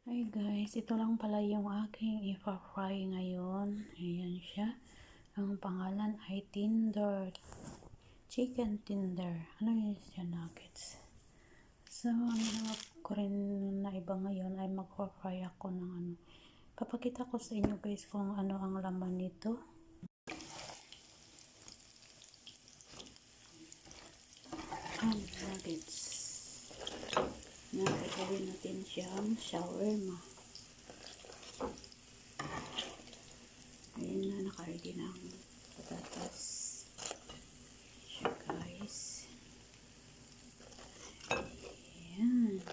Hi guys, ito lang pala yung aking ipa-fry ngayon. Ayan siya. Ang pangalan ay Tinder. Chicken Tinder. Ano yun siya, nuggets. So, ang hanap ko rin na iba ngayon ay magpa-fry ako ng ano. Papakita ko sa inyo guys kung ano ang laman nito. Ang nuggets. Gagawin natin siyang shawarma. Ayun na, nakaready na ang patatas. Siya guys. Ayan.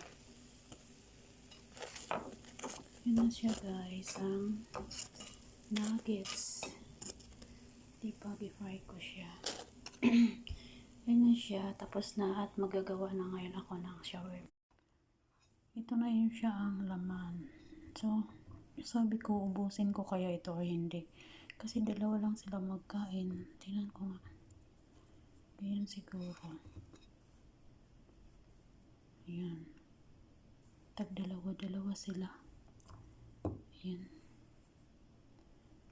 Yun na siya guys, ang nuggets. Ipag-fry ko siya. Yun na siya, tapos na at magagawa na ngayon ako ng shawarma. Ito na yun siya ang laman. So, sabi ko, ubusin ko kaya ito o hindi. Kasi dalawa lang sila magkain. Tingnan ko nga. Ganyan siguro. Ayan. Tag dalawa sila. Ayan.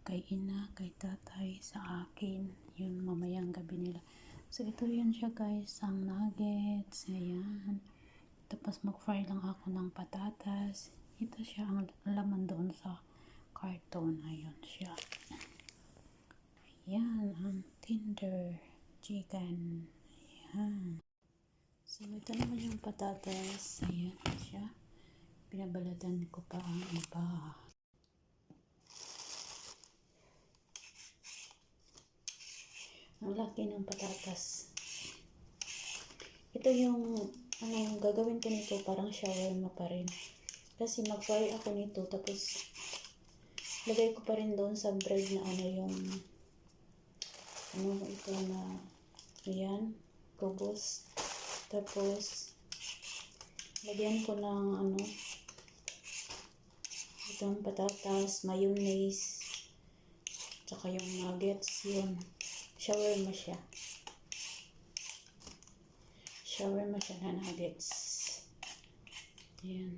Kay ina, kay tatay, sa akin. Yun, mamayang gabi nila. So, ito yan siya guys. Ang nuggets. Ayan. Tapos mag-fry lang ako ng patatas. Ito siya ang laman doon sa carton. Ayun siya. Ayan, ang Tinder chicken. Ayan. So, ito naman yung patatas. Ayan siya. Pinabalatan ko pa ang iba. Ang laki ng patatas. Ito yung gagawin ko nito parang shawarma pa rin. Kasi mag-fry ako nito tapos lagay ko pa rin doon sa bread na yung ito na ayan, kubos. Tapos lagyan ko ng itong patatas, mayonnaise, tsaka yung nuggets, yun. Shawarma siya. Shawarma siya na nuggets. Ayan.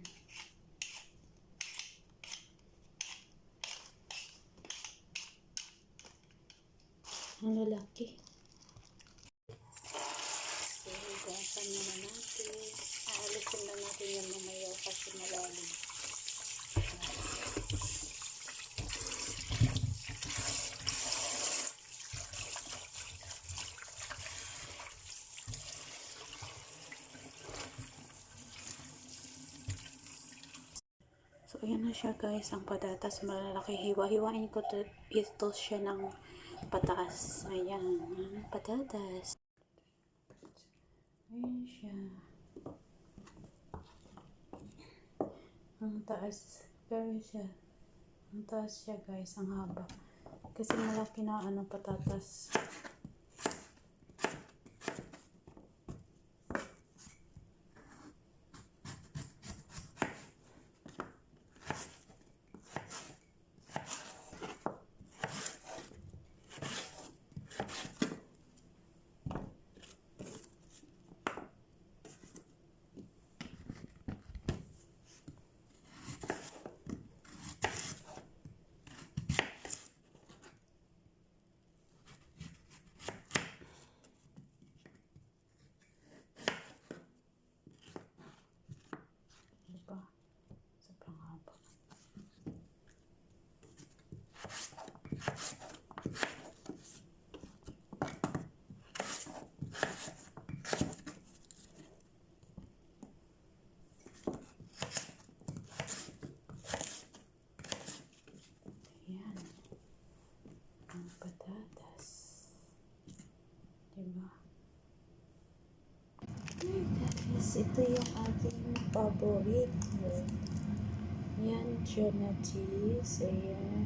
Ang lalaki. So, gasan na natin. Aalisin na natin yung mamayaw kasi malalim. So, ayan na siya guys, ang patatas malalaki. Hiwa-hiwain ko ito siya ng pataas. Ayan, patatas. Ayan siya. Ang taas. Pero siya. Ang taas siya guys, ang haba. Kasi malaki na patatas. Diba? Sobrang haba. Ayan. Ang patatas. Diba? Guys, ito yung aking paborito. Yan siya na cheese. Ayan.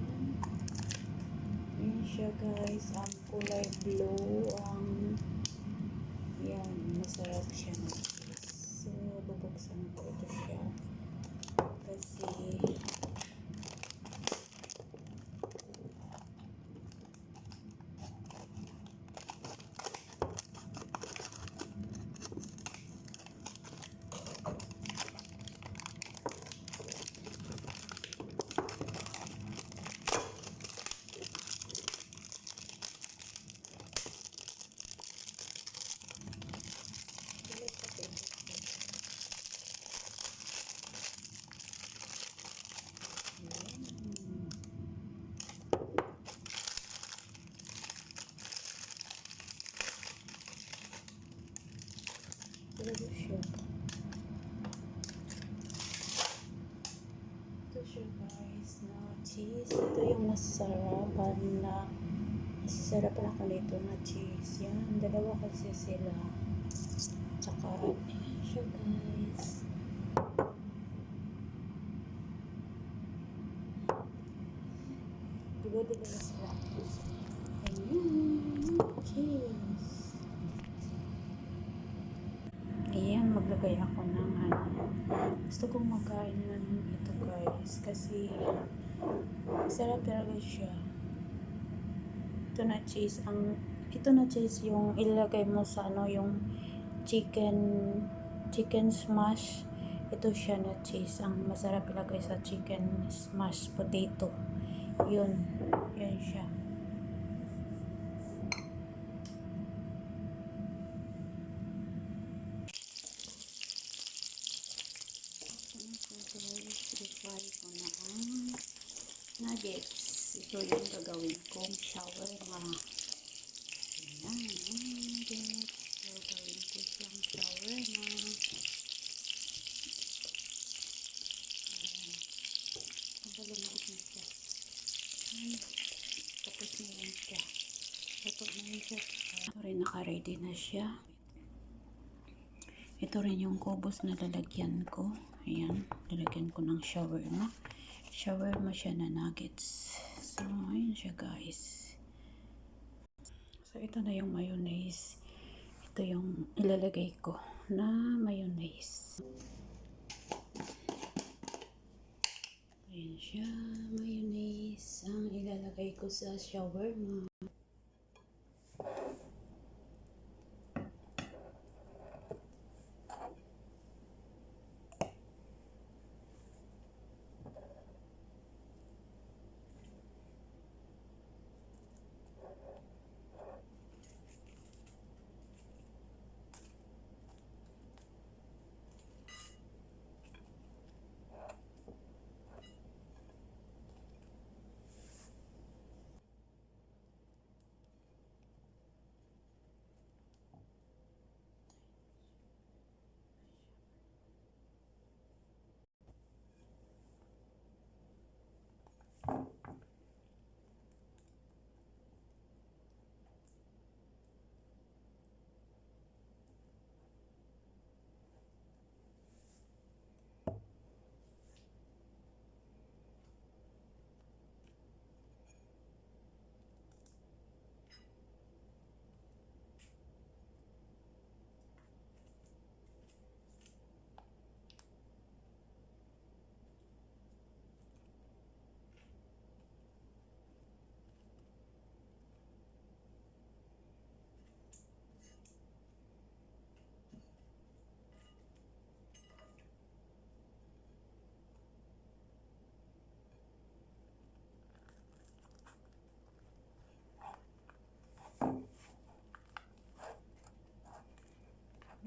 Yan siya guys. Ang kulay blue. Yan. Masarap siya na cheese. So, bubuksan ko ito siya. Kasi siya guys na cheese. Ito yung masarapan ako nito na cheese. Yan, dalawa kasi sila. Tsaka, ayan siya guys. Diba dalawa sila? Ayan, cheese. Ayan, maglagay ako ng gusto kong magkain ng ito guys. Kasi, sarap talaga siya. Ito na cheese yung ilagay mo sa yung chicken smash. Ito siya na cheese ang masarap ilagay sa chicken smash potato. Yun siya. I-fry ko na ang nuggets. Ito yung gagawin kong shawarma. Ayan, nuggets. Gagawin ko siyang shawarma. Ayan. Nabalumot na siya. Ayan. Tapos na yun siya. Ito na yun siya. Ito rin naka-ready na siya. Ito rin yung kubos na lalagyan ko. Ayan. Lalagyan ko ng shawarma. Shawarma siya na nuggets. So, ayun siya guys. So, ito na yung mayonnaise. Ito yung ilalagay ko na mayonnaise. Ayan siya, mayonnaise. Ang ilalagay ko sa shawarma.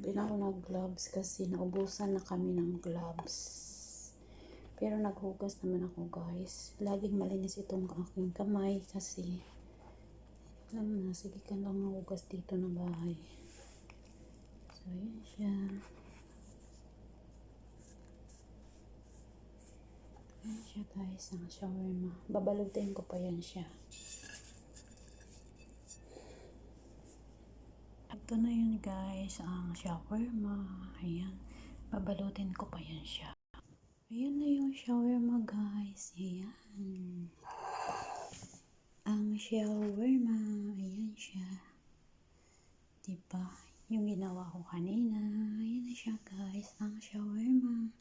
Hindi na ako nag-gloves kasi naubusan na kami ng gloves. Pero naghugas naman ako guys. Laging malinis itong aking kamay kasi alam mo na, sige ka lang mahugas dito na bahay. So, yun siya. Ayan siya guys, ang shawarma. Babalutin ko pa yan siya. Ito na yun guys, ang shawarma. Ayan, babalutin ko pa yan siya. Ayan na yung shawarma guys. Ayan. Ang shawarma. Ayan siya. Diba? Yung ginawa ko kanina. Ayan na siya guys, ang shawarma.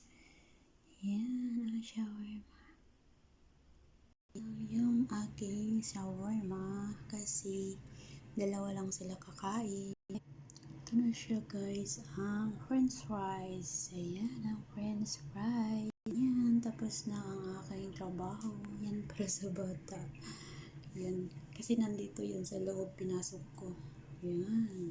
Ayan, ang shawarma. Yung aking shawarma kasi dalawa lang sila kakain. Ito na siya guys, ang french fries. Ayan, ang french fries. Ayan, tapos na ang aking trabaho. Yan para sa bata. Yan, kasi nandito yun sa loob, pinasok ko. Ayan.